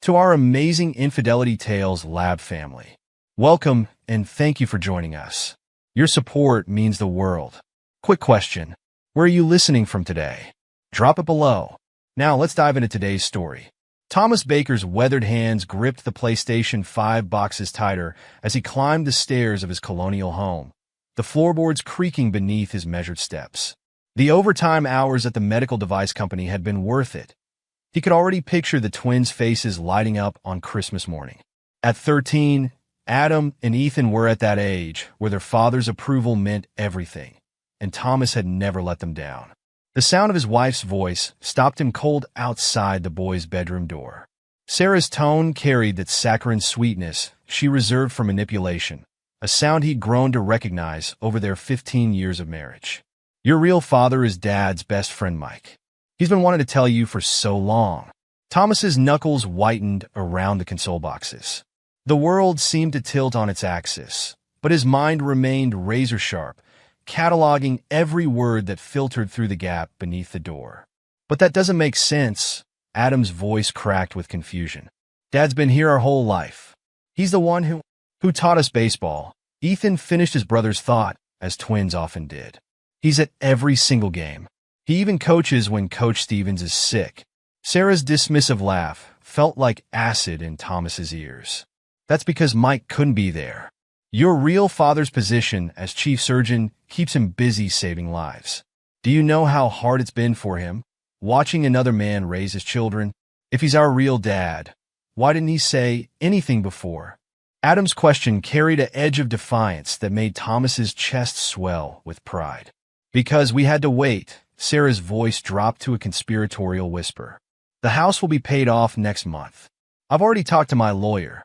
to our amazing Infidelity Tales Lab family. Welcome, and thank you for joining us. Your support means the world. Quick question. Where are you listening from today? Drop it below. Now let's dive into today's story. Thomas Baker's weathered hands gripped the PlayStation 5 boxes tighter as he climbed the stairs of his colonial home, the floorboards creaking beneath his measured steps. The overtime hours at the medical device company had been worth it. He could already picture the twins' faces lighting up on Christmas morning. At 13, Adam and Ethan were at that age where their father's approval meant everything, and Thomas had never let them down. The sound of his wife's voice stopped him cold outside the boys' bedroom door. Sarah's tone carried that saccharine sweetness she reserved for manipulation, a sound he'd grown to recognize over their 15 years of marriage. Your real father is Dad's best friend, Mike. He's been wanting to tell you for so long. Thomas's knuckles whitened around the console boxes. The world seemed to tilt on its axis, but his mind remained razor-sharp, cataloging every word that filtered through the gap beneath the door. But that doesn't make sense. Adam's voice cracked with confusion. Dad's been here our whole life. He's the one who taught us baseball. Ethan finished his brother's thought, as twins often did. He's at every single game. He even coaches when Coach Stevens is sick. Sarah's dismissive laugh felt like acid in Thomas's ears. That's because Mike couldn't be there. Your real father's position as chief surgeon keeps him busy saving lives. Do you know how hard it's been for him, watching another man raise his children? If he's our real dad, why didn't he say anything before? Adam's question carried an edge of defiance that made Thomas's chest swell with pride. Because we had to wait. Sarah's voice dropped to a conspiratorial whisper. The house will be paid off next month. I've already talked to my lawyer.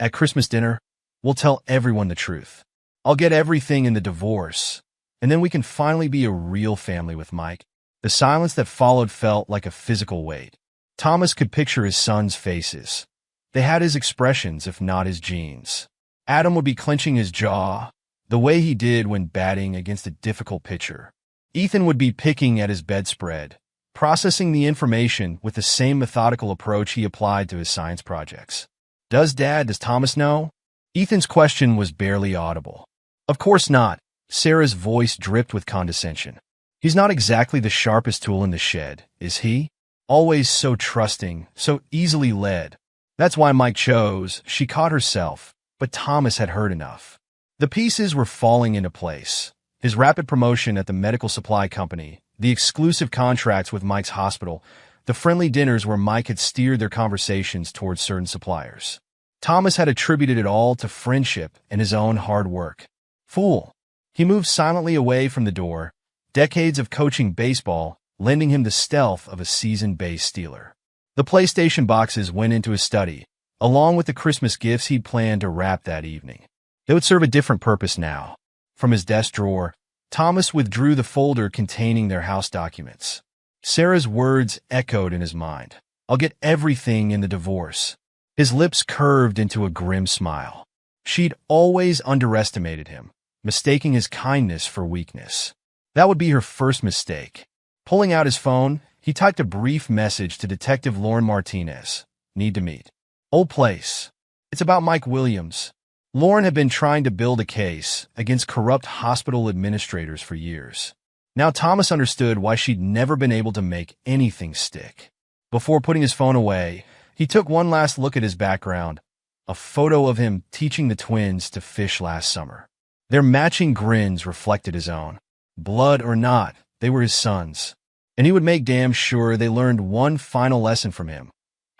At Christmas dinner, we'll tell everyone the truth. I'll get everything in the divorce, and then we can finally be a real family with Mike. The silence that followed felt like a physical weight. Thomas could picture his sons' faces. They had his expressions, if not his genes. Adam would be clenching his jaw, the way he did when batting against a difficult pitcher. Ethan would be picking at his bedspread, processing the information with the same methodical approach he applied to his science projects. Does Thomas know? Ethan's question was barely audible. Of course not. Sarah's voice dripped with condescension. He's not exactly the sharpest tool in the shed, is he? Always so trusting, so easily led. That's why Mike chose. She caught herself, but Thomas had heard enough. The pieces were falling into place. His rapid promotion at the medical supply company, the exclusive contracts with Mike's hospital, the friendly dinners where Mike had steered their conversations towards certain suppliers. Thomas had attributed it all to friendship and his own hard work. Fool. He moved silently away from the door, decades of coaching baseball lending him the stealth of a seasoned base stealer. The PlayStation boxes went into his study, along with the Christmas gifts he'd planned to wrap that evening. They would serve a different purpose now. From his desk drawer, Thomas withdrew the folder containing their house documents. Sarah's words echoed in his mind. I'll get everything in the divorce. His lips curved into a grim smile. She'd always underestimated him, mistaking his kindness for weakness. That would be her first mistake. Pulling out his phone, he typed a brief message to Detective Lauren Martinez. Need to meet. Old place. It's about Mike Williams. Lauren had been trying to build a case against corrupt hospital administrators for years. Now Thomas understood why she'd never been able to make anything stick. Before putting his phone away, he took one last look at his background, a photo of him teaching the twins to fish last summer. Their matching grins reflected his own. Blood or not, they were his sons, and he would make damn sure they learned one final lesson from him: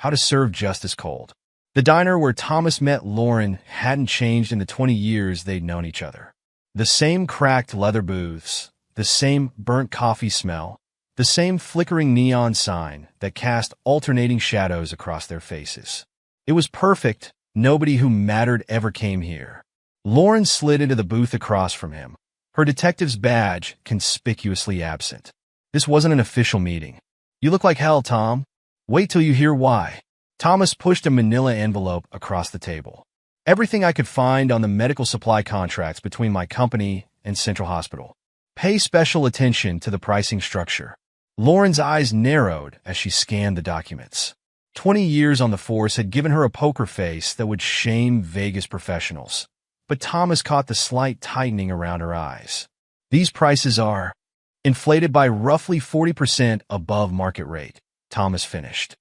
how to serve justice cold. The diner where Thomas met Lauren hadn't changed in the 20 years they'd known each other. The same cracked leather booths, the same burnt coffee smell, the same flickering neon sign that cast alternating shadows across their faces. It was perfect. Nobody who mattered ever came here. Lauren slid into the booth across from him, her detective's badge conspicuously absent. This wasn't an official meeting. You look like hell, Tom. Wait till you hear why. Thomas pushed a manila envelope across the table. Everything I could find on the medical supply contracts between my company and Central Hospital. Pay special attention to the pricing structure. Lauren's eyes narrowed as she scanned the documents. 20 years on the force had given her a poker face that would shame Vegas professionals. But Thomas caught the slight tightening around her eyes. These prices are inflated by roughly 40% above market rate, Thomas finished.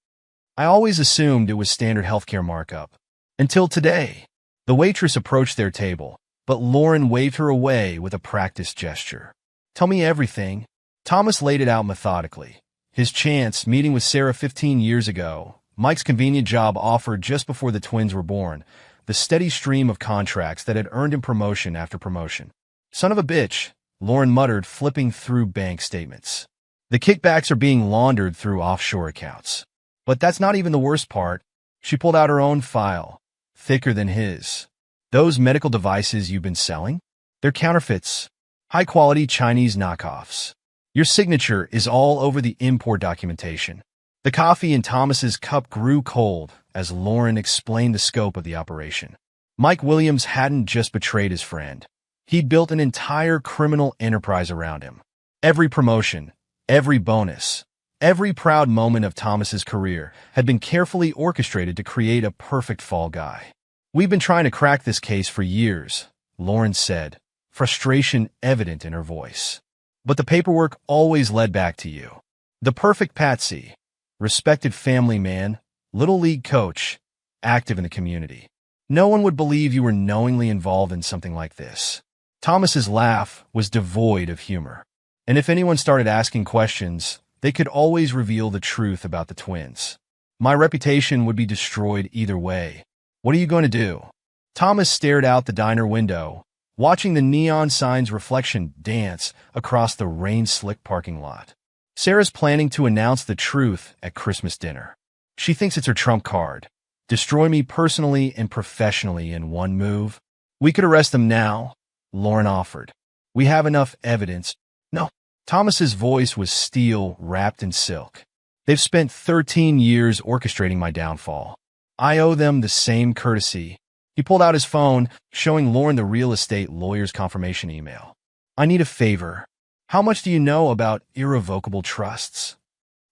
I always assumed it was standard healthcare markup. Until today. The waitress approached their table, but Lauren waved her away with a practiced gesture. Tell me everything. Thomas laid it out methodically. His chance meeting with Sarah 15 years ago, Mike's convenient job offered just before the twins were born, the steady stream of contracts that had earned him promotion after promotion. Son of a bitch, Lauren muttered, flipping through bank statements. The kickbacks are being laundered through offshore accounts. But that's not even the worst part. She pulled out her own file, thicker than his. Those medical devices you've been selling? They're counterfeits. High-quality Chinese knockoffs. Your signature is all over the import documentation. The coffee in Thomas's cup grew cold as Lauren explained the scope of the operation. Mike Williams hadn't just betrayed his friend. He'd built an entire criminal enterprise around him. Every promotion, every bonus, every proud moment of Thomas's career had been carefully orchestrated to create a perfect fall guy. We've been trying to crack this case for years, Lauren said, frustration evident in her voice. But the paperwork always led back to you. The perfect patsy, respected family man, little league coach, active in the community. No one would believe you were knowingly involved in something like this. Thomas's laugh was devoid of humor. And if anyone started asking questions, they could always reveal the truth about the twins. My reputation would be destroyed either way. What are you going to do? Thomas stared out the diner window, watching the neon sign's reflection dance across the rain-slick parking lot. Sarah's planning to announce the truth at Christmas dinner. She thinks it's her trump card. Destroy me personally and professionally in one move. We could arrest them now, Lauren offered. We have enough evidence. No. Thomas's voice was steel wrapped in silk. They've spent 13 years orchestrating my downfall. I owe them the same courtesy. He pulled out his phone, showing Lauren the real estate lawyer's confirmation email. I need a favor. How much do you know about irrevocable trusts?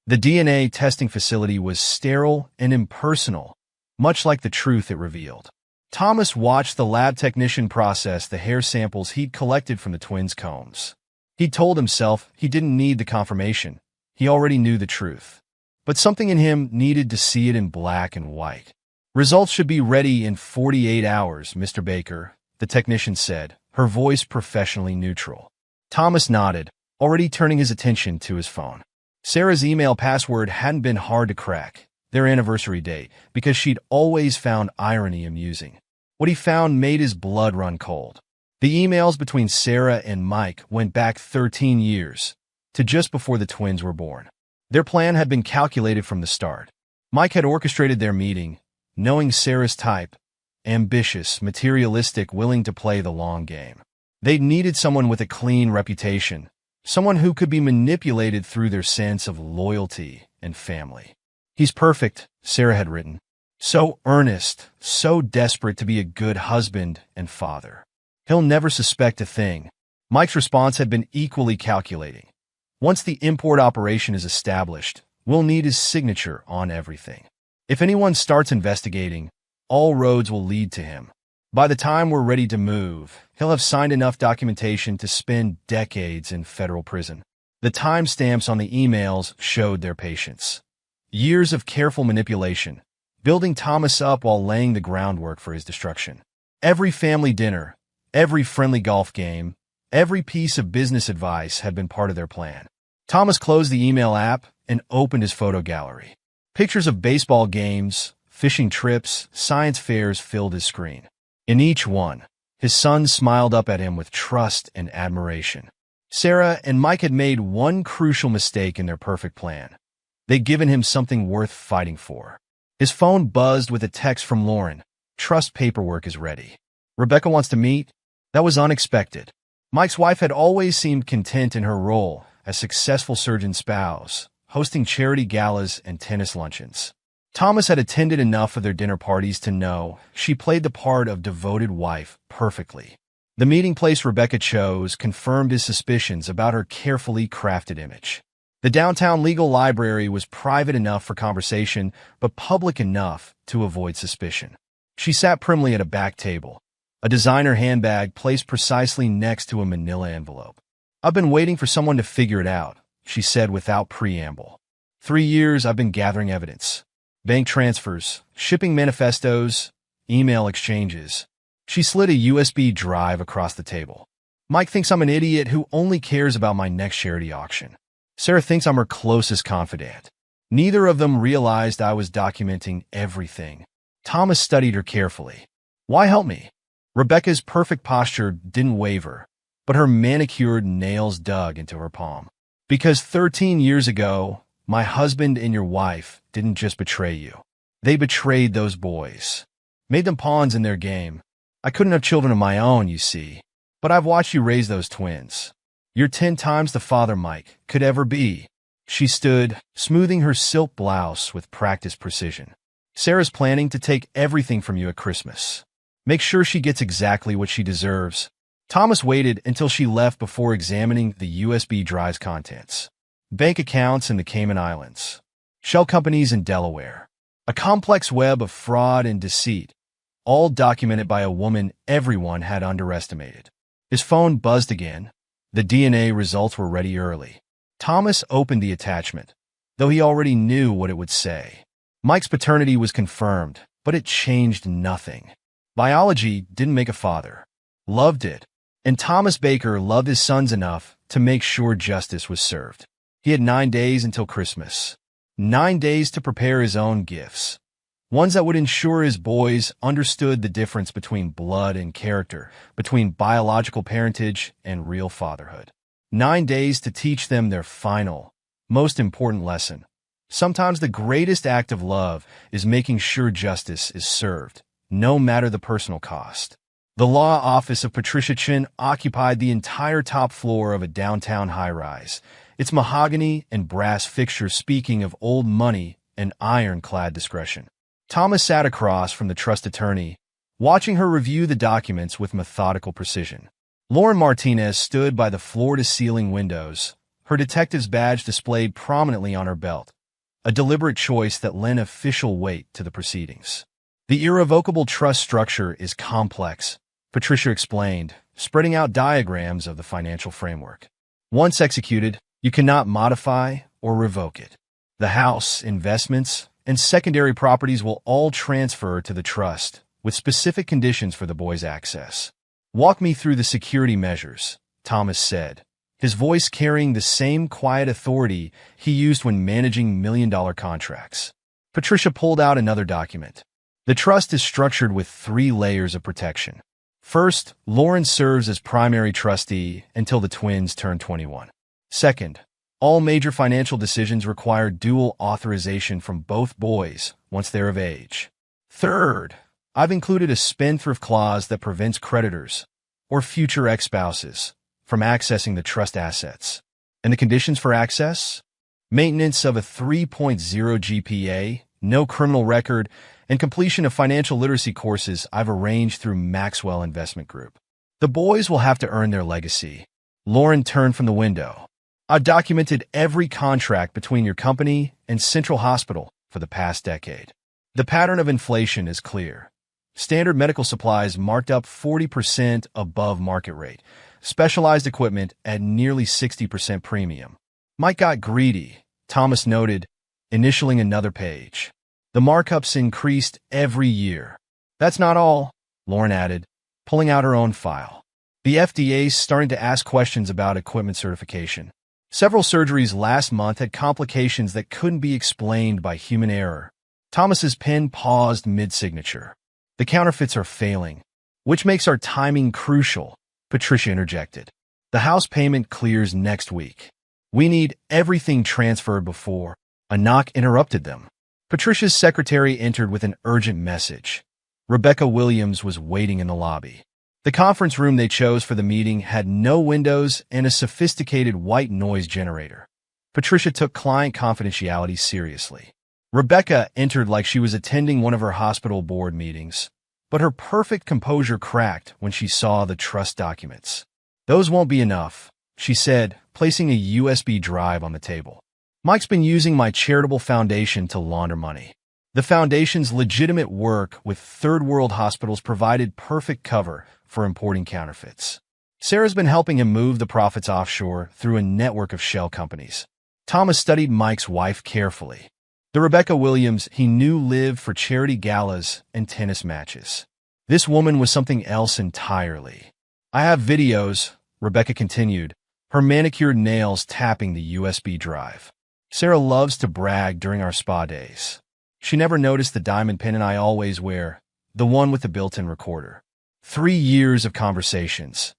The DNA testing facility was sterile and impersonal, much like the truth it revealed. Thomas watched the lab technician process the hair samples he'd collected from the twins' combs. He told himself he didn't need the confirmation. He already knew the truth. But something in him needed to see it in black and white. Results should be ready in 48 hours, Mr. Baker, the technician said, her voice professionally neutral. Thomas nodded, already turning his attention to his phone. Sarah's email password hadn't been hard to crack, their anniversary date, because she'd always found irony amusing. What he found made his blood run cold. The emails between Sarah and Mike went back 13 years, to just before the twins were born. Their plan had been calculated from the start. Mike had orchestrated their meeting, knowing Sarah's type, ambitious, materialistic, willing to play the long game. They needed someone with a clean reputation, someone who could be manipulated through their sense of loyalty and family. He's perfect, Sarah had written. So earnest, so desperate to be a good husband and father. He'll never suspect a thing. Mike's response had been equally calculating. Once the import operation is established, we'll need his signature on everything. If anyone starts investigating, all roads will lead to him. By the time we're ready to move, he'll have signed enough documentation to spend decades in federal prison. The timestamps on the emails showed their patience. Years of careful manipulation, building Thomas up while laying the groundwork for his destruction. Every family dinner, every friendly golf game, every piece of business advice had been part of their plan. Thomas closed the email app and opened his photo gallery. Pictures of baseball games, fishing trips, science fairs filled his screen. In each one, his son smiled up at him with trust and admiration. Sarah and Mike had made one crucial mistake in their perfect plan. They'd given him something worth fighting for. His phone buzzed with a text from Lauren. Trust paperwork is ready. Rebecca wants to meet? That was unexpected. Mike's wife had always seemed content in her role as successful surgeon spouse, hosting charity galas and tennis luncheons. Thomas had attended enough of their dinner parties to know she played the part of devoted wife perfectly. The meeting place Rebecca chose confirmed his suspicions about her carefully crafted image. The downtown legal library was private enough for conversation, but public enough to avoid suspicion. She sat primly at a back table, a designer handbag placed precisely next to a manila envelope. "I've been waiting for someone to figure it out," she said without preamble. 3 years I've been gathering evidence. Bank transfers, shipping manifestos, email exchanges. She slid a USB drive across the table. "Mike thinks I'm an idiot who only cares about my next charity auction. Sarah thinks I'm her closest confidant." Neither of them realized I was documenting everything. Thomas studied her carefully. "Why help me?" Rebecca's perfect posture didn't waver, but her manicured nails dug into her palm. "Because 13 years ago, my husband and your wife didn't just betray you. They betrayed those boys. Made them pawns in their game. I couldn't have children of my own, you see, but I've watched you raise those twins. You're 10 times the father Mike could ever be." She stood, smoothing her silk blouse with practiced precision. "Sarah's planning to take everything from you at Christmas. Make sure she gets exactly what she deserves." Thomas waited until she left before examining the USB drive's contents. Bank accounts in the Cayman Islands. Shell companies in Delaware. A complex web of fraud and deceit, all documented by a woman everyone had underestimated. His phone buzzed again. The DNA results were ready early. Thomas opened the attachment, though he already knew what it would say. Mike's paternity was confirmed, but it changed nothing. Biology didn't make a father. Love did. And Thomas Baker loved his sons enough to make sure justice was served. He had 9 days until Christmas. 9 days to prepare his own gifts. Ones that would ensure his boys understood the difference between blood and character, between biological parentage and real fatherhood. 9 days to teach them their final, most important lesson. Sometimes the greatest act of love is making sure justice is served, no matter the personal cost. The law office of Patricia Chin occupied the entire top floor of a downtown high-rise, its mahogany and brass fixtures speaking of old money and ironclad discretion. Thomas sat across from the trust attorney, watching her review the documents with methodical precision. Lauren Martinez stood by the floor-to-ceiling windows, her detective's badge displayed prominently on her belt, a deliberate choice that lent official weight to the proceedings. "The irrevocable trust structure is complex," Patricia explained, spreading out diagrams of the financial framework. "Once executed, you cannot modify or revoke it. The house, investments, and secondary properties will all transfer to the trust, with specific conditions for the boys' access." "Walk me through the security measures," Thomas said, his voice carrying the same quiet authority he used when managing million-dollar contracts. Patricia pulled out another document. "The trust is structured with 3 layers of protection. First, Lauren serves as primary trustee until the twins turn 21. Second, all major financial decisions require dual authorization from both boys once they're of age. Third, I've included a spendthrift clause that prevents creditors, or future ex-spouses, from accessing the trust assets. And the conditions for access? Maintenance of a 3.0 GPA, no criminal record, and completion of financial literacy courses I've arranged through Maxwell Investment Group. The boys will have to earn their legacy." Lauren turned from the window. "I've documented every contract between your company and Central Hospital for the past decade. The pattern of inflation is clear. Standard medical supplies marked up 40% above market rate. Specialized equipment at nearly 60% premium." "Mike got greedy," Thomas noted, initialing another page. "The markups increased every year." "That's not all," Lauren added, pulling out her own file. "The FDA's starting to ask questions about equipment certification. Several surgeries last month had complications that couldn't be explained by human error." Thomas's pen paused mid-signature. "The counterfeits are failing, which makes our timing crucial," Patricia interjected. "The house payment clears next week. We need everything transferred before." A knock interrupted them. Patricia's secretary entered with an urgent message. Rebecca Williams was waiting in the lobby. The conference room they chose for the meeting had no windows and a sophisticated white noise generator. Patricia took client confidentiality seriously. Rebecca entered like she was attending one of her hospital board meetings, but her perfect composure cracked when she saw the trust documents. "Those won't be enough," she said, placing a USB drive on the table. Mike's been using my charitable foundation to launder money. The foundation's legitimate work with third-world hospitals provided perfect cover for importing counterfeits. Sarah's been helping him move the profits offshore through a network of shell companies. Thomas studied Mike's wife carefully. The Rebecca Williams he knew lived for charity galas and tennis matches. This woman was something else entirely. I have videos, Rebecca continued, her manicured nails tapping the USB drive. Sarah loves to brag during our spa days. She never noticed the diamond pendant I always wear, the one with the built-in recorder. 3 years of conversations,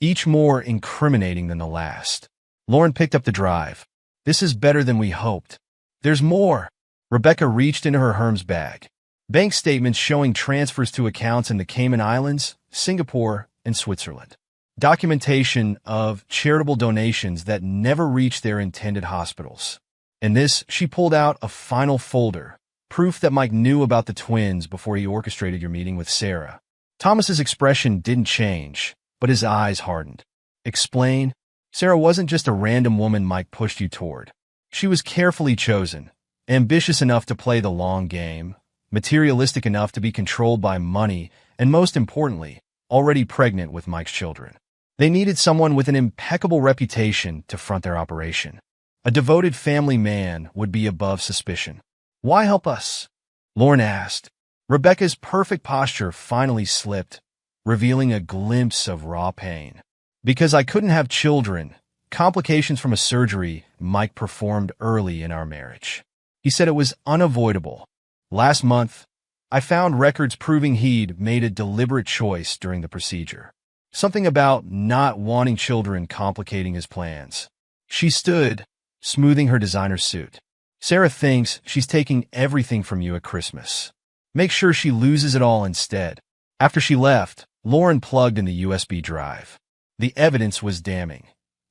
each more incriminating than the last. Lauren picked up the drive. This is better than we hoped. There's more. Rebecca reached into her Hermes bag. Bank statements showing transfers to accounts in the Cayman Islands, Singapore, and Switzerland. Documentation of charitable donations that never reached their intended hospitals. In this, she pulled out a final folder, proof that Mike knew about the twins before he orchestrated your meeting with Sarah. Thomas's expression didn't change, but his eyes hardened. Explain? Sarah wasn't just a random woman Mike pushed you toward. She was carefully chosen, ambitious enough to play the long game, materialistic enough to be controlled by money, and most importantly, already pregnant with Mike's children. They needed someone with an impeccable reputation to front their operation. A devoted family man would be above suspicion. Why help us? Lauren asked. Rebecca's perfect posture finally slipped, revealing a glimpse of raw pain. Because I couldn't have children, complications from a surgery Mike performed early in our marriage. He said it was unavoidable. Last month, I found records proving he'd made a deliberate choice during the procedure. Something about not wanting children complicating his plans. She stood, smoothing her designer suit. Sarah thinks she's taking everything from you at Christmas. Make sure she loses it all instead. After she left, Lauren plugged in the USB drive. The evidence was damning.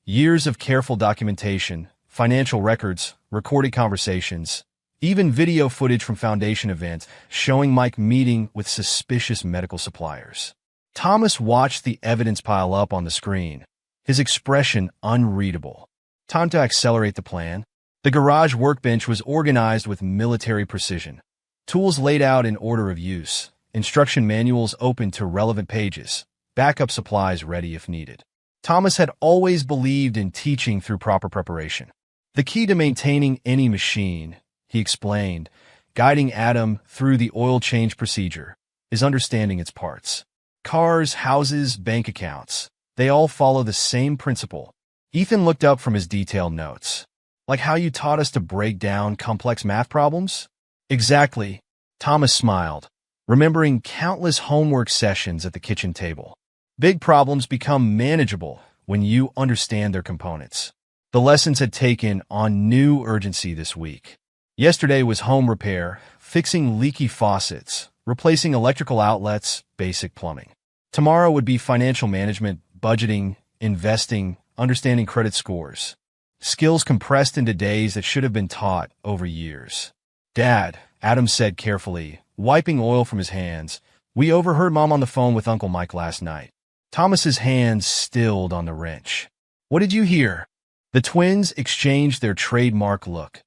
Years of careful documentation, financial records, recorded conversations, even video footage from Foundation events showing Mike meeting with suspicious medical suppliers. Thomas watched the evidence pile up on the screen, his expression unreadable. Time to accelerate the plan. The garage workbench was organized with military precision. Tools laid out in order of use, instruction manuals open to relevant pages, backup supplies ready if needed. Thomas had always believed in teaching through proper preparation. The key to maintaining any machine, he explained, guiding Adam through the oil change procedure, is understanding its parts. Cars, houses, bank accounts, they all follow the same principle. Ethan looked up from his detailed notes. Like how you taught us to break down complex math problems? Exactly. Thomas smiled, remembering countless homework sessions at the kitchen table. Big problems become manageable when you understand their components. The lessons had taken on new urgency this week. Yesterday was home repair, fixing leaky faucets, replacing electrical outlets, basic plumbing. Tomorrow would be financial management, budgeting, investing, understanding credit scores. Skills compressed into days that should have been taught over years. Dad, Adam said carefully, wiping oil from his hands, we overheard Mom on the phone with Uncle Mike last night. Thomas's hands stilled on the wrench. What did you hear? The twins exchanged their trademark look,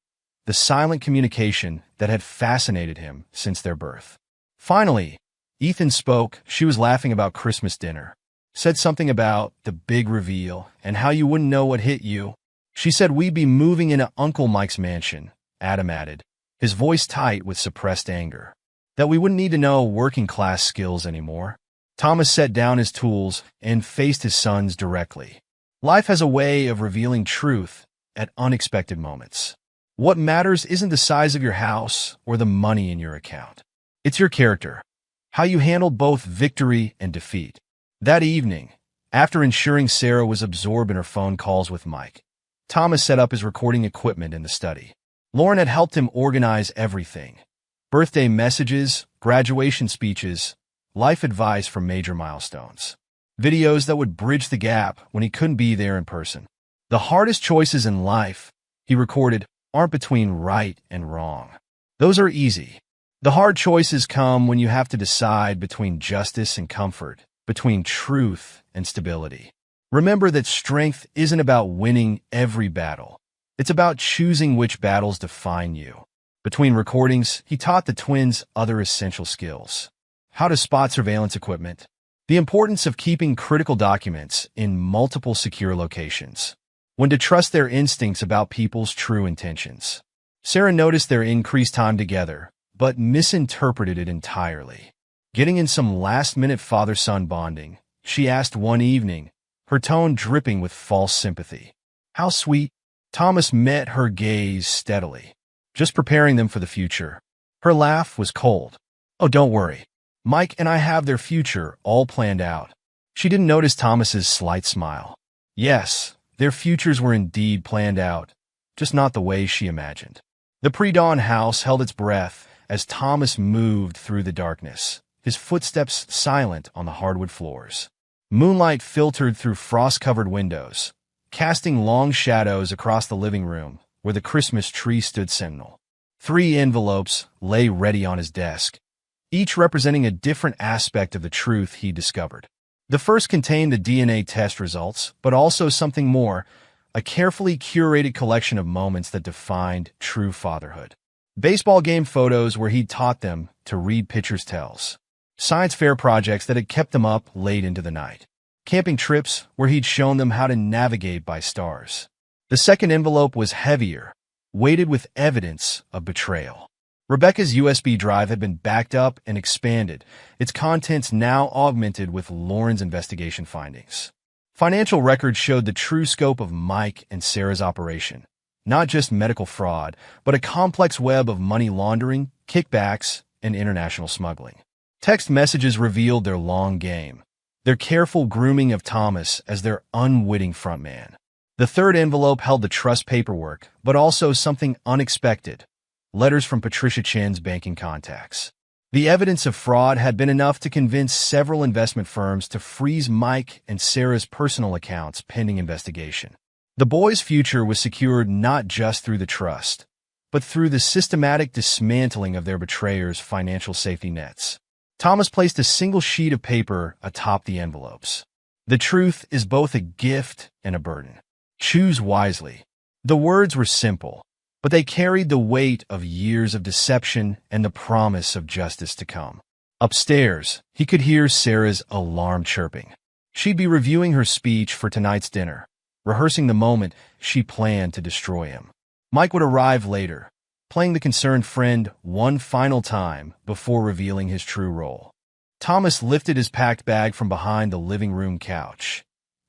the silent communication that had fascinated him since their birth. Finally, Ethan spoke. She was laughing about Christmas dinner. Said something about the big reveal and how you wouldn't know what hit you. She said we'd be moving into Uncle Mike's mansion, Adam added, his voice tight with suppressed anger. That we wouldn't need to know working-class skills anymore. Thomas set down his tools and faced his sons directly. Life has a way of revealing truth at unexpected moments. What matters isn't the size of your house or the money in your account. It's your character, how you handled both victory and defeat. That evening, after ensuring Sarah was absorbed in her phone calls with Mike, Thomas set up his recording equipment in the study. Lauren had helped him organize everything. Birthday messages, graduation speeches, life advice for major milestones. Videos that would bridge the gap when he couldn't be there in person. The hardest choices in life, he recorded, aren't between right and wrong. Those are easy. The hard choices come when you have to decide between justice and comfort, between truth and stability. Remember that strength isn't about winning every battle. It's about choosing which battles define you. Between recordings, he taught the twins other essential skills. How to spot surveillance equipment. The importance of keeping critical documents in multiple secure locations. When to trust their instincts about people's true intentions. Sarah noticed their increased time together, but misinterpreted it entirely. Getting in some last-minute father-son bonding, she asked one evening, her tone dripping with false sympathy. How sweet. Thomas met her gaze steadily. Just preparing them for the future. Her laugh was cold. Oh, don't worry. Mike and I have their future all planned out. She didn't notice Thomas's slight smile. Yes, their futures were indeed planned out, just not the way she imagined. The pre-dawn house held its breath as Thomas moved through the darkness, his footsteps silent on the hardwood floors. Moonlight filtered through frost-covered windows, casting long shadows across the living room where the Christmas tree stood sentinel. 3 envelopes lay ready on his desk, each representing a different aspect of the truth he discovered. The first contained the DNA test results, but also something more, a carefully curated collection of moments that defined true fatherhood. Baseball game photos where he'd taught them to read pitchers' tells. Science fair projects that had kept them up late into the night. Camping trips where he'd shown them how to navigate by stars. The second envelope was heavier, weighted with evidence of betrayal. Rebecca's USB drive had been backed up and expanded, its contents now augmented with Lauren's investigation findings. Financial records showed the true scope of Mike and Sarah's operation. Not just medical fraud, but a complex web of money laundering, kickbacks, and international smuggling. Text messages revealed their long game, their careful grooming of Thomas as their unwitting frontman. The third envelope held the trust paperwork, but also something unexpected: letters from Patricia Chen's banking contacts. The evidence of fraud had been enough to convince several investment firms to freeze Mike and Sarah's personal accounts pending investigation. The boys' future was secured not just through the trust, but through the systematic dismantling of their betrayers' financial safety nets. Thomas placed a single sheet of paper atop the envelopes. The truth is both a gift and a burden. Choose wisely. The words were simple, but they carried the weight of years of deception and the promise of justice to come. Upstairs, he could hear Sarah's alarm chirping. She'd be reviewing her speech for tonight's dinner, rehearsing the moment she planned to destroy him. Mike would arrive later, playing the concerned friend one final time before revealing his true role. Thomas lifted his packed bag from behind the living room couch.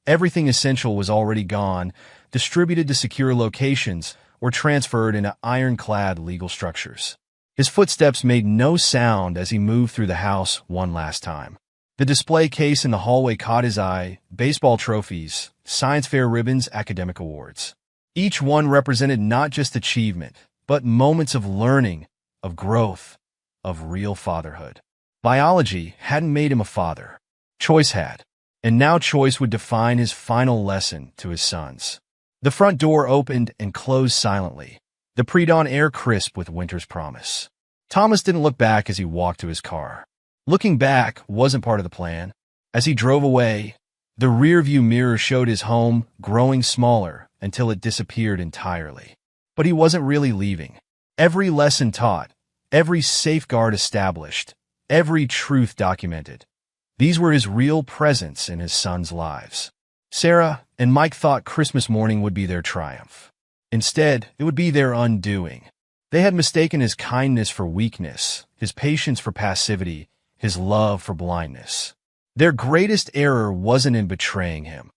Everything essential was already gone, distributed to secure locations, or transferred into ironclad legal structures. His footsteps made no sound as he moved through the house one last time. The display case in the hallway caught his eye: baseball trophies, science fair ribbons, academic awards. Each one represented not just achievement, but moments of learning, of growth, of real fatherhood. Biology hadn't made him a father. Choice had. And now choice would define his final lesson to his sons. The front door opened and closed silently, the pre-dawn air crisp with winter's promise. Thomas didn't look back as he walked to his car. Looking back wasn't part of the plan. As he drove away, the rearview mirror showed his home growing smaller until it disappeared entirely. But he wasn't really leaving. Every lesson taught, every safeguard established, every truth documented. These were his real presence in his sons' lives. Sarah and Mike thought Christmas morning would be their triumph. Instead, it would be their undoing. They had mistaken his kindness for weakness, his patience for passivity, his love for blindness. Their greatest error wasn't in betraying him.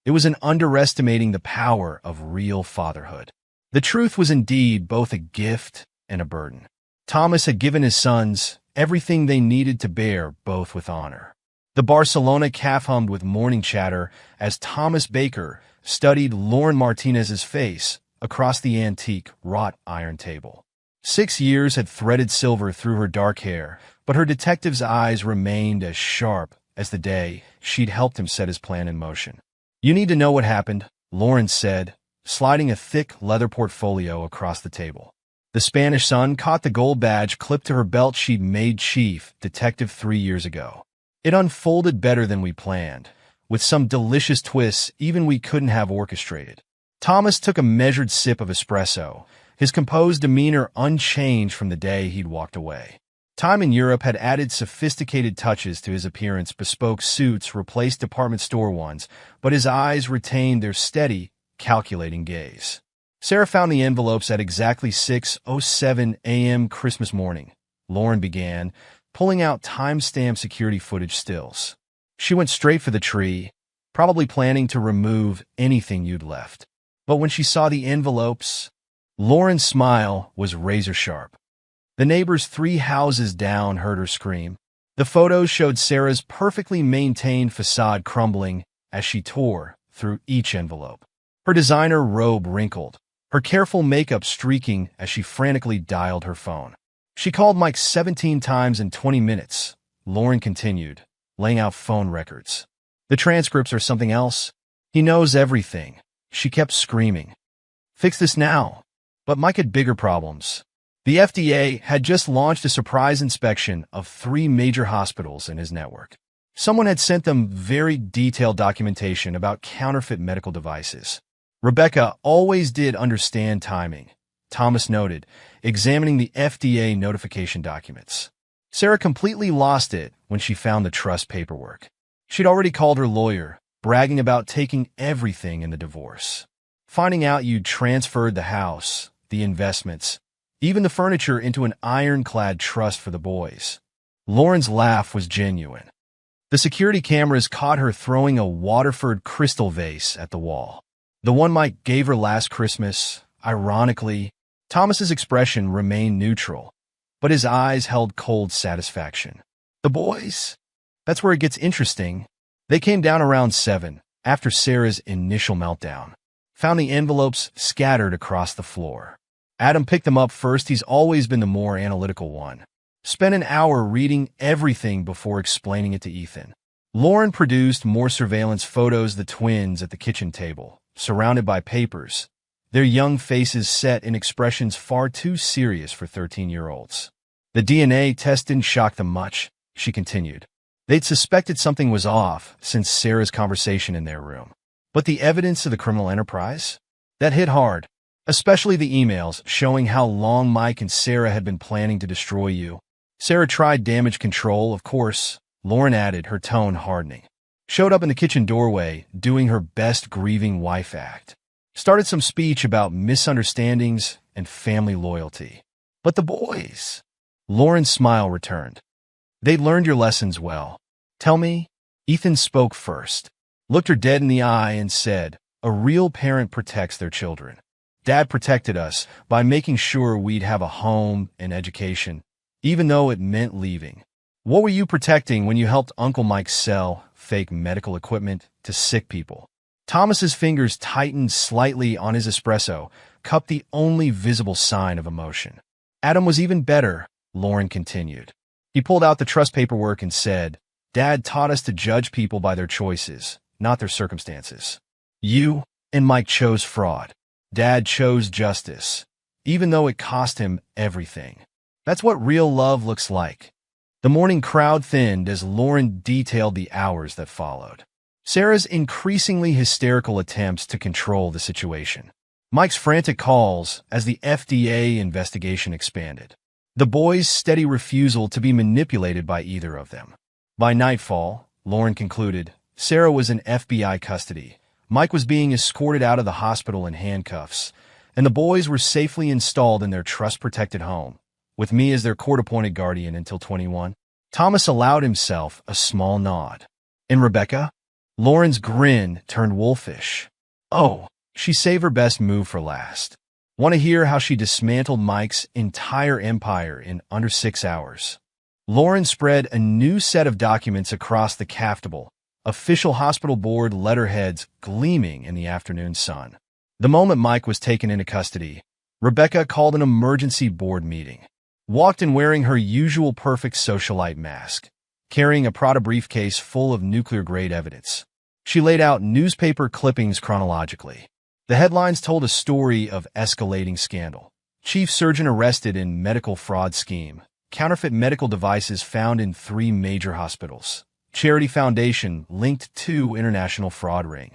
It was in underestimating the power of real fatherhood. The truth was indeed both a gift and a burden. Thomas had given his sons everything they needed to bear both with honor. The Barcelona calf hummed with morning chatter as Thomas Baker studied Lauren Martinez's face across the antique wrought iron table. 6 years had threaded silver through her dark hair, but her detective's eyes remained as sharp as the day she'd helped him set his plan in motion. "You need to know what happened," Lauren said, sliding a thick leather portfolio across the table. The Spanish sun caught the gold badge clipped to her belt she'd made chief detective 3 years ago. It unfolded better than we planned, with some delicious twists even we couldn't have orchestrated. Thomas took a measured sip of espresso, his composed demeanor unchanged from the day he'd walked away. Time in Europe had added sophisticated touches to his appearance. Bespoke suits replaced department store ones, but his eyes retained their steady, calculating gaze. Sarah found the envelopes at exactly 6:07 a.m. Christmas morning. Lauren began, pulling out time-stamped security footage stills. She went straight for the tree, probably planning to remove anything you'd left. But when she saw the envelopes, Lauren's smile was razor-sharp. The neighbors 3 houses down heard her scream. The photos showed Sarah's perfectly maintained facade crumbling as she tore through each envelope. Her designer robe wrinkled, her careful makeup streaking as she frantically dialed her phone. She called Mike 17 times in 20 minutes. Lauren continued, laying out phone records. The transcripts are something else. He knows everything. She kept screaming. Fix this now. But Mike had bigger problems. The FDA had just launched a surprise inspection of 3 major hospitals in his network. Someone had sent them very detailed documentation about counterfeit medical devices. Rebecca always did understand timing, Thomas noted, examining the FDA notification documents. Sarah completely lost it when she found the trust paperwork. She'd already called her lawyer, bragging about taking everything in the divorce. Finding out you'd transferred the house, the investments, even the furniture into an ironclad trust for the boys. Lauren's laugh was genuine. The security cameras caught her throwing a Waterford crystal vase at the wall. The one Mike gave her last Christmas, ironically. Thomas's expression remained neutral, but his eyes held cold satisfaction. The boys? That's where it gets interesting. They came down around 7, after Sarah's initial meltdown. Found the envelopes scattered across the floor. Adam picked them up first. He's always been the more analytical one. Spent an hour reading everything before explaining it to Ethan. Lauren produced more surveillance photos of the twins at the kitchen table, surrounded by papers, their young faces set in expressions far too serious for 13-year-olds. The DNA test didn't shock them much, she continued. They'd suspected something was off since Sarah's conversation in their room. But the evidence of the criminal enterprise? That hit hard. Especially the emails showing how long Mike and Sarah had been planning to destroy you. Sarah tried damage control, of course, Lauren added, her tone hardening. Showed up in the kitchen doorway, doing her best grieving wife act. Started some speech about misunderstandings and family loyalty. But the boys? Lauren's smile returned. They'd learned your lessons well. Tell me? Ethan spoke first, looked her dead in the eye and said, a real parent protects their children. Dad protected us by making sure we'd have a home and education, even though it meant leaving. What were you protecting when you helped Uncle Mike sell fake medical equipment to sick people? Thomas's fingers tightened slightly on his espresso cup, the only visible sign of emotion. Adam was even better, Lauren continued. He pulled out the trust paperwork and said, Dad taught us to judge people by their choices, not their circumstances. You and Mike chose fraud. Dad chose justice, even though it cost him everything. That's what real love looks like. The morning crowd thinned as Lauren detailed the hours that followed. Sarah's increasingly hysterical attempts to control the situation. Mike's frantic calls as the FDA investigation expanded. The boys' steady refusal to be manipulated by either of them. By nightfall, Lauren concluded, Sarah was in FBI custody. Mike was being escorted out of the hospital in handcuffs, and the boys were safely installed in their trust-protected home, with me as their court-appointed guardian until 21. Thomas allowed himself a small nod. And Rebecca? Lauren's grin turned wolfish. Oh, she saved her best move for last. Want to hear how she dismantled Mike's entire empire in under 6 hours? Lauren spread a new set of documents across the caftable, official hospital board letterheads gleaming in the afternoon sun. The moment Mike was taken into custody, Rebecca called an emergency board meeting. Walked in wearing her usual perfect socialite mask, carrying a Prada briefcase full of nuclear-grade evidence. She laid out newspaper clippings chronologically. The headlines told a story of escalating scandal. Chief surgeon arrested in medical fraud scheme. Counterfeit medical devices found in 3 major hospitals. Charity foundation linked to international fraud ring.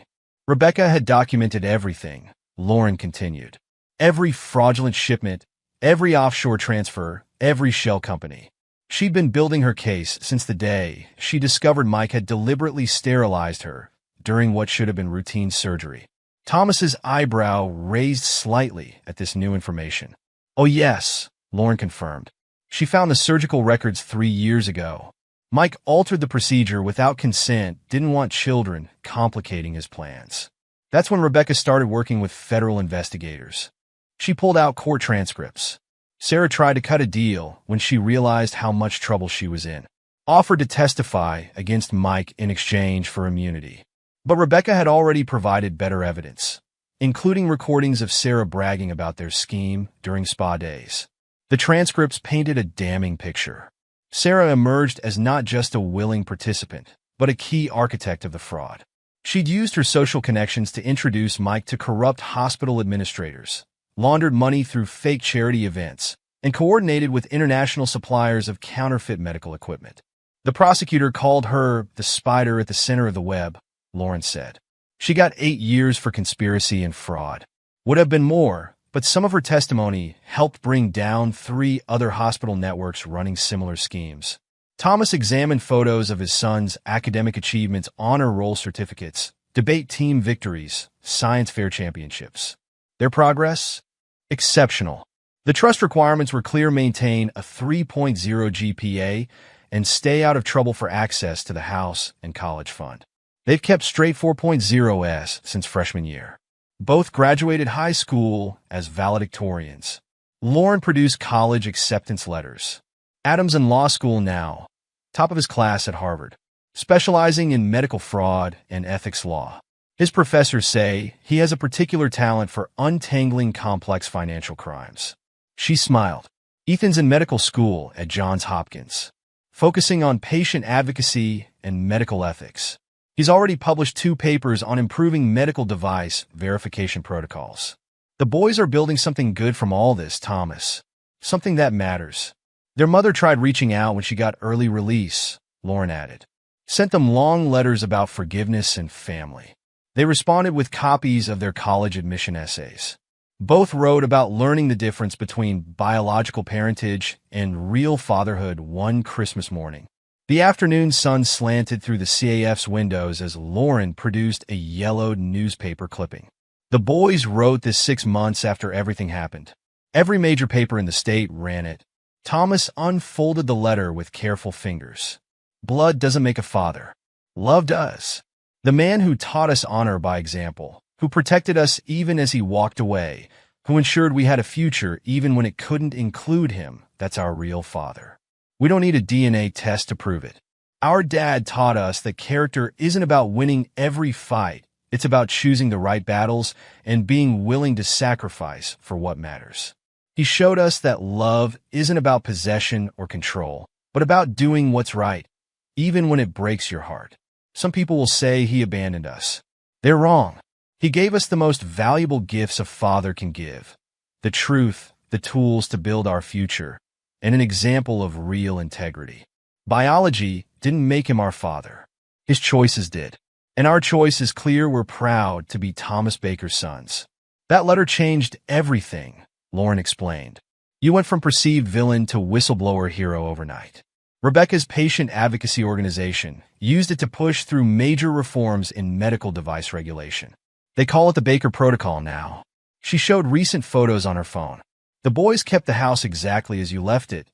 Rebecca had documented everything, Lauren continued. Every fraudulent shipment, every offshore transfer, every shell company. She'd been building her case since the day she discovered Mike had deliberately sterilized her during what should have been routine surgery. Thomas's eyebrow raised slightly at this new information. Oh yes, Lauren confirmed. She found the surgical records 3 years ago. Mike altered the procedure without consent, didn't want children complicating his plans. That's when Rebecca started working with federal investigators. She pulled out court transcripts. Sarah tried to cut a deal when she realized how much trouble she was in. Offered to testify against Mike in exchange for immunity. But Rebecca had already provided better evidence, including recordings of Sarah bragging about their scheme during spa days. The transcripts painted a damning picture. Sarah emerged as not just a willing participant, but a key architect of the fraud. She'd used her social connections to introduce Mike to corrupt hospital administrators, laundered money through fake charity events, and coordinated with international suppliers of counterfeit medical equipment. The prosecutor called her the spider at the center of the web, Lauren said. She got 8 years for conspiracy and fraud. Would have been more, but some of her testimony helped bring down 3 other hospital networks running similar schemes. Thomas examined photos of his son's academic achievements, honor roll certificates, debate team victories, science fair championships. Their progress? Exceptional. The trust requirements were clear: maintain a 3.0 GPA and stay out of trouble for access to the house and college fund. They've kept straight 4.0s since freshman year. Both graduated high school as valedictorians. Lauren produced college acceptance letters. Adam's in law school now, top of his class at Harvard, specializing in medical fraud and ethics law. His professors say he has a particular talent for untangling complex financial crimes. She smiled. Ethan's in medical school at Johns Hopkins, focusing on patient advocacy and medical ethics. He's already published 2 papers on improving medical device verification protocols. The boys are building something good from all this, Thomas. Something that matters. Their mother tried reaching out when she got early release, Lauren added. Sent them long letters about forgiveness and family. They responded with copies of their college admission essays. Both wrote about learning the difference between biological parentage and real fatherhood one Christmas morning. The afternoon sun slanted through the CAF's windows as Lauren produced a yellowed newspaper clipping. The boys wrote this 6 months after everything happened. Every major paper in the state ran it. Thomas unfolded the letter with careful fingers. Blood doesn't make a father. Love does. The man who taught us honor by example, who protected us even as he walked away, who ensured we had a future even when it couldn't include him, that's our real father. We don't need a DNA test to prove it. Our dad taught us that character isn't about winning every fight. It's about choosing the right battles and being willing to sacrifice for what matters. He showed us that love isn't about possession or control, but about doing what's right, even when it breaks your heart. Some people will say he abandoned us. They're wrong. He gave us the most valuable gifts a father can give: the truth, the tools to build our future, and an example of real integrity. Biology didn't make him our father. His choices did. And our choice is clear: we're proud to be Thomas Baker's sons. That letter changed everything, Lauren explained. You went from perceived villain to whistleblower hero overnight. Rebecca's patient advocacy organization used it to push through major reforms in medical device regulation. They call it the Baker Protocol now. She showed recent photos on her phone. The boys kept the house exactly as you left it,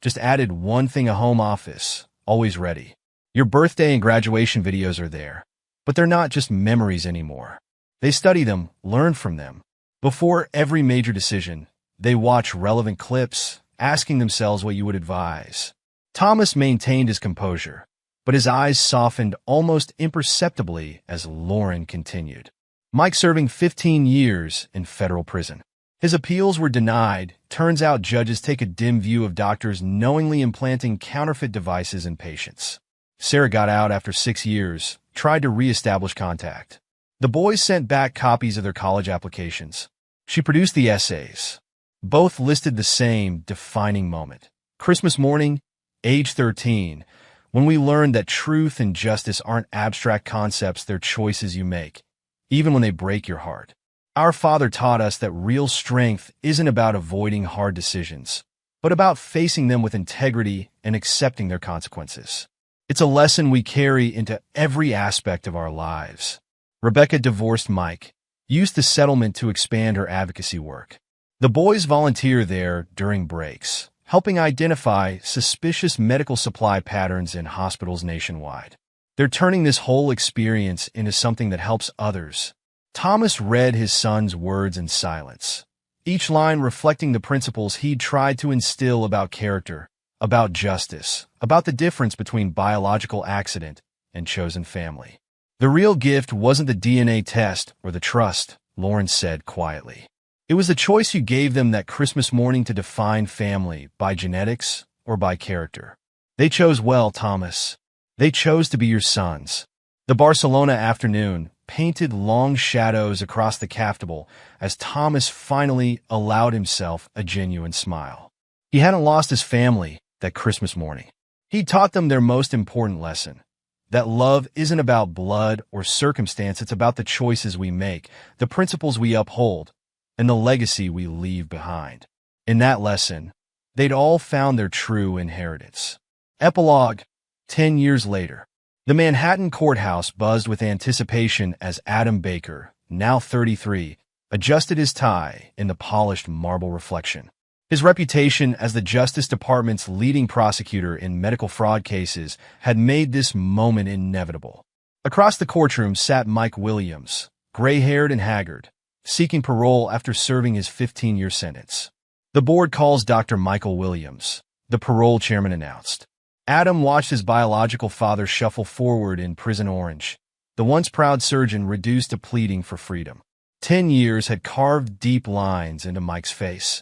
just added one thing: a home office, always ready. Your birthday and graduation videos are there, but they're not just memories anymore. They study them, learn from them. Before every major decision, they watch relevant clips, asking themselves what you would advise. Thomas maintained his composure, but his eyes softened almost imperceptibly as Lauren continued. Mike serving 15 years in federal prison. His appeals were denied. Turns out judges take a dim view of doctors knowingly implanting counterfeit devices in patients. Sarah got out after 6 years, tried to re-establish contact. The boys sent back copies of their college applications. She produced the essays. Both listed the same defining moment: Christmas morning, age 13, when we learned that truth and justice aren't abstract concepts, they're choices you make, even when they break your heart. Our father taught us that real strength isn't about avoiding hard decisions, but about facing them with integrity and accepting their consequences. It's a lesson we carry into every aspect of our lives. Rebecca divorced Mike, used the settlement to expand her advocacy work. The boys volunteer there during breaks, helping identify suspicious medical supply patterns in hospitals nationwide. They're turning this whole experience into something that helps others. Thomas read his son's words in silence, each line reflecting the principles he'd tried to instill about character, about justice, about the difference between biological accident and chosen family. The real gift wasn't the DNA test or the trust, Lawrence said quietly. It was the choice you gave them that Christmas morning to define family by genetics or by character. They chose well, Thomas. They chose to be your sons. The Barcelona afternoon painted long shadows across the Capitol as Thomas finally allowed himself a genuine smile. He hadn't lost his family that Christmas morning. He taught them their most important lesson, that love isn't about blood or circumstance, it's about the choices we make, the principles we uphold, and the legacy we leave behind. In that lesson, they'd all found their true inheritance. Epilogue, 10 years later. The Manhattan courthouse buzzed with anticipation as Adam Baker, now 33, adjusted his tie in the polished marble reflection. His reputation as the Justice Department's leading prosecutor in medical fraud cases had made this moment inevitable. Across the courtroom sat Mike Williams, gray-haired and haggard, seeking parole after serving his 15-year sentence. The board calls Dr. Michael Williams, the parole chairman announced. Adam watched his biological father shuffle forward in Prison Orange, the once proud surgeon reduced to pleading for freedom. 10 years had carved deep lines into Mike's face,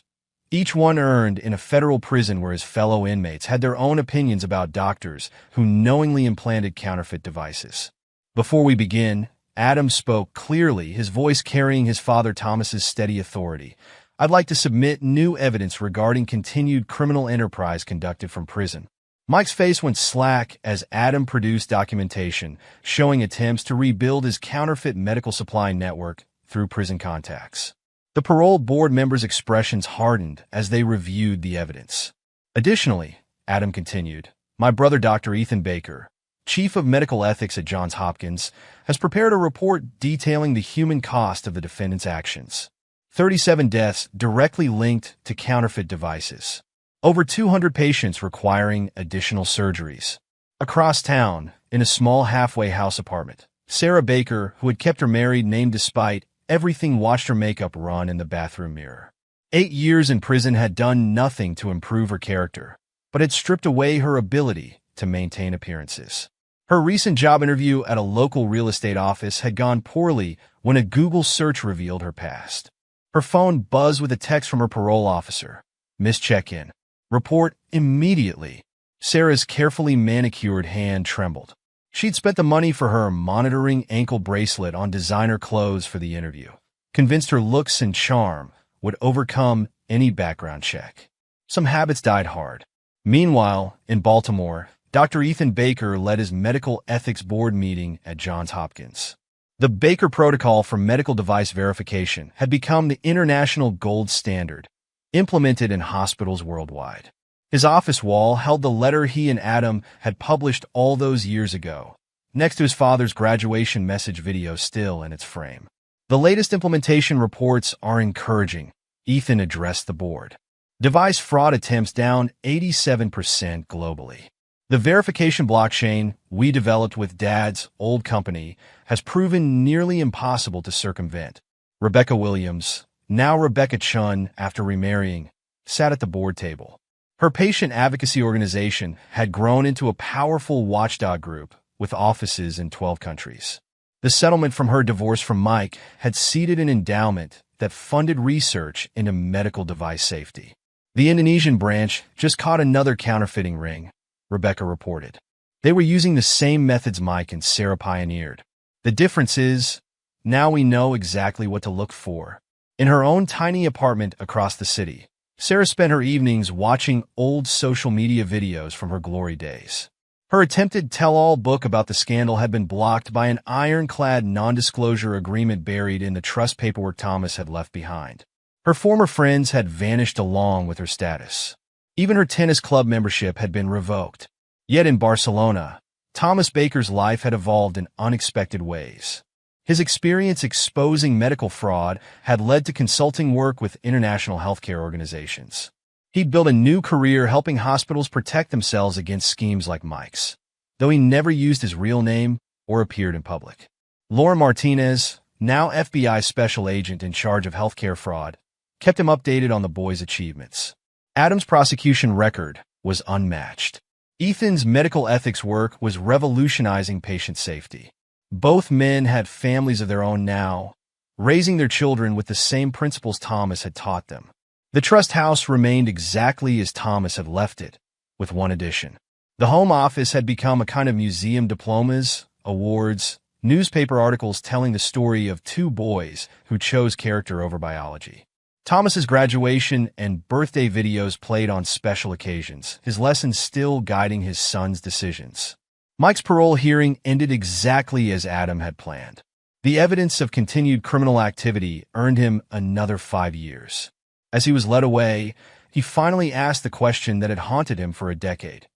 each one earned in a federal prison where his fellow inmates had their own opinions about doctors who knowingly implanted counterfeit devices. Before we begin, Adam spoke clearly, his voice carrying his father Thomas's steady authority. I'd like to submit new evidence regarding continued criminal enterprise conducted from prison. Mike's face went slack as Adam produced documentation showing attempts to rebuild his counterfeit medical supply network through prison contacts. The parole board members' expressions hardened as they reviewed the evidence. Additionally, Adam continued, my brother Dr. Ethan Baker, Chief of Medical Ethics at Johns Hopkins, has prepared a report detailing the human cost of the defendant's actions. 37 deaths directly linked to counterfeit devices. Over 200 patients requiring additional surgeries. Across town, in a small halfway house apartment, Sarah Baker, who had kept her married name despite everything, watched her makeup run in the bathroom mirror. 8 years in prison had done nothing to improve her character, but had stripped away her ability to maintain appearances. Her recent job interview at a local real estate office had gone poorly when a Google search revealed her past. Her phone buzzed with a text from her parole officer. Miss check-in. Report immediately. Sarah's carefully manicured hand trembled. She'd spent the money for her monitoring ankle bracelet on designer clothes for the interview, convinced her looks and charm would overcome any background check. Some habits died hard. Meanwhile, in Baltimore, Dr. Ethan Baker led his medical ethics board meeting at Johns Hopkins. The Baker Protocol for Medical Device Verification had become the international gold standard, implemented in hospitals worldwide. His office wall held the letter he and Adam had published all those years ago, next to his father's graduation message video still in its frame. The latest implementation reports are encouraging, Ethan addressed the board. Device fraud attempts down 87% globally. The verification blockchain we developed with Dad's old company has proven nearly impossible to circumvent. Rebecca Williams, now Rebecca Chun after remarrying, sat at the board table. Her patient advocacy organization had grown into a powerful watchdog group with offices in 12 countries. The settlement from her divorce from Mike had seeded an endowment that funded research into medical device safety. The Indonesian branch just caught another counterfeiting ring, Rebecca reported. They were using the same methods Mike and Sarah pioneered. The difference is, now we know exactly what to look for. In her own tiny apartment across the city, Sarah spent her evenings watching old social media videos from her glory days. Her attempted tell-all book about the scandal had been blocked by an ironclad non-disclosure agreement buried in the trust paperwork Thomas had left behind. Her former friends had vanished along with her status. Even her tennis club membership had been revoked. Yet in Barcelona, Thomas Baker's life had evolved in unexpected ways. His experience exposing medical fraud had led to consulting work with international healthcare organizations. He'd built a new career helping hospitals protect themselves against schemes like Mike's, though he never used his real name or appeared in public. Lauren Martinez, now FBI special agent in charge of healthcare fraud, kept him updated on the boy's achievements. Adam's prosecution record was unmatched. Ethan's medical ethics work was revolutionizing patient safety. Both men had families of their own now, raising their children with the same principles Thomas had taught them. The trust house remained exactly as Thomas had left it, with one addition. The home office had become a kind of museum: diplomas, awards, newspaper articles telling the story of two boys who chose character over biology. Thomas's graduation and birthday videos played on special occasions, his lessons still guiding his son's decisions. Mike's parole hearing ended exactly as Adam had planned. The evidence of continued criminal activity earned him another 5 years. As he was led away, he finally asked the question that had haunted him for a decade.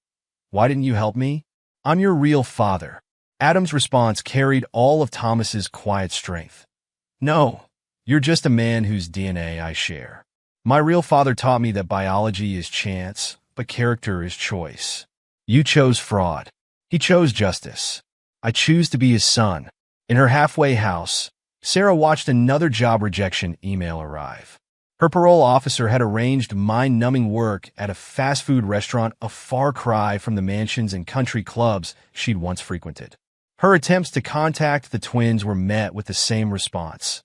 "Why didn't you help me? I'm your real father." Adam's response carried all of Thomas's quiet strength. "No, you're just a man whose DNA I share. My real father taught me that biology is chance, but character is choice. You chose fraud. He chose justice. I choose to be his son." In her halfway house, Sarah watched another job rejection email arrive. Her parole officer had arranged mind-numbing work at a fast food restaurant, a far cry from the mansions and country clubs she'd once frequented. Her attempts to contact the twins were met with the same response: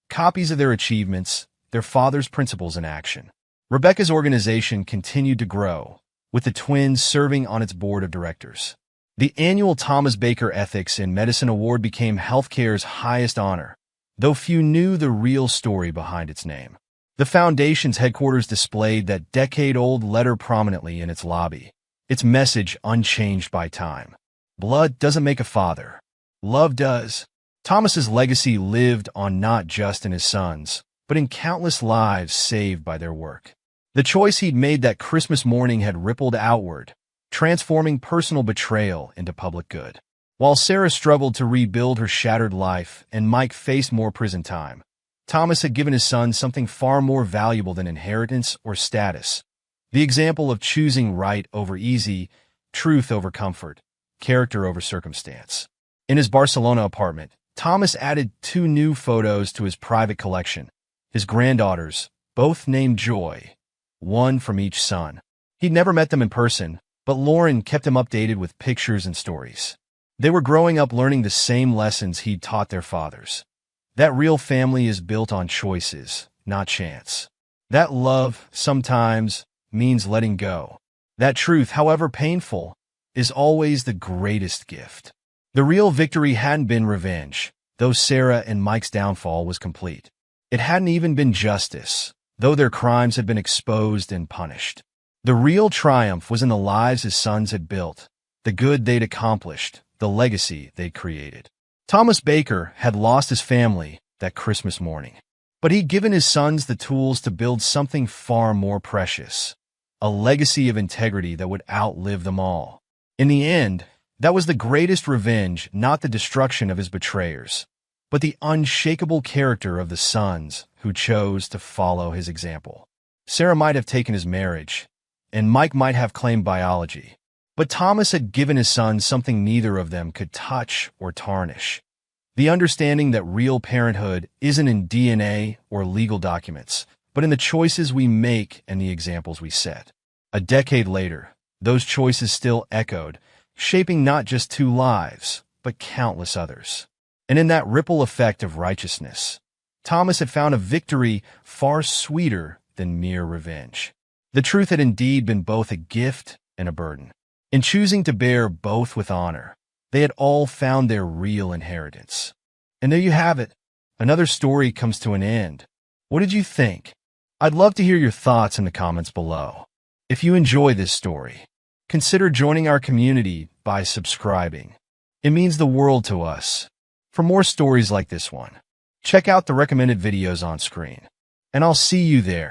copies of their achievements, their father's principles in action. Rebecca's organization continued to grow, with the twins serving on its board of directors. The annual Thomas Baker Ethics in Medicine Award became healthcare's highest honor, though few knew the real story behind its name. The foundation's headquarters displayed that decade-old letter prominently in its lobby, its message unchanged by time. Blood doesn't make a father. Love does. Thomas's legacy lived on not just in his sons, but in countless lives saved by their work. The choice he'd made that Christmas morning had rippled outward, transforming personal betrayal into public good. While Sarah struggled to rebuild her shattered life and Mike faced more prison time, Thomas had given his son something far more valuable than inheritance or status: the example of choosing right over easy, truth over comfort, character over circumstance. In his Barcelona apartment, Thomas added 2 new photos to his private collection, his granddaughters, both named Joy, one from each son. He'd never met them in person, but Lauren kept him updated with pictures and stories. They were growing up learning the same lessons he'd taught their fathers. That real family is built on choices, not chance. That love, sometimes, means letting go. That truth, however painful, is always the greatest gift. The real victory hadn't been revenge, though Sarah and Mike's downfall was complete. It hadn't even been justice, though their crimes had been exposed and punished. The real triumph was in the lives his sons had built, the good they'd accomplished, the legacy they'd created. Thomas Baker had lost his family that Christmas morning, but he'd given his sons the tools to build something far more precious, a legacy of integrity that would outlive them all. In the end, that was the greatest revenge, not the destruction of his betrayers, but the unshakable character of the sons who chose to follow his example. Sarah might have taken his marriage, and Mike might have claimed biology, but Thomas had given his sons something neither of them could touch or tarnish: the understanding that real parenthood isn't in DNA or legal documents, but in the choices we make and the examples we set. A decade later, those choices still echoed, shaping not just 2 lives, but countless others. And in that ripple effect of righteousness, Thomas had found a victory far sweeter than mere revenge. The truth had indeed been both a gift and a burden. In choosing to bear both with honor, they had all found their real inheritance. And there you have it. Another story comes to an end. What did you think? I'd love to hear your thoughts in the comments below. If you enjoy this story, Consider joining our community by subscribing. It means the world to us. For more stories like this one, check out the recommended videos on screen. And I'll see you there.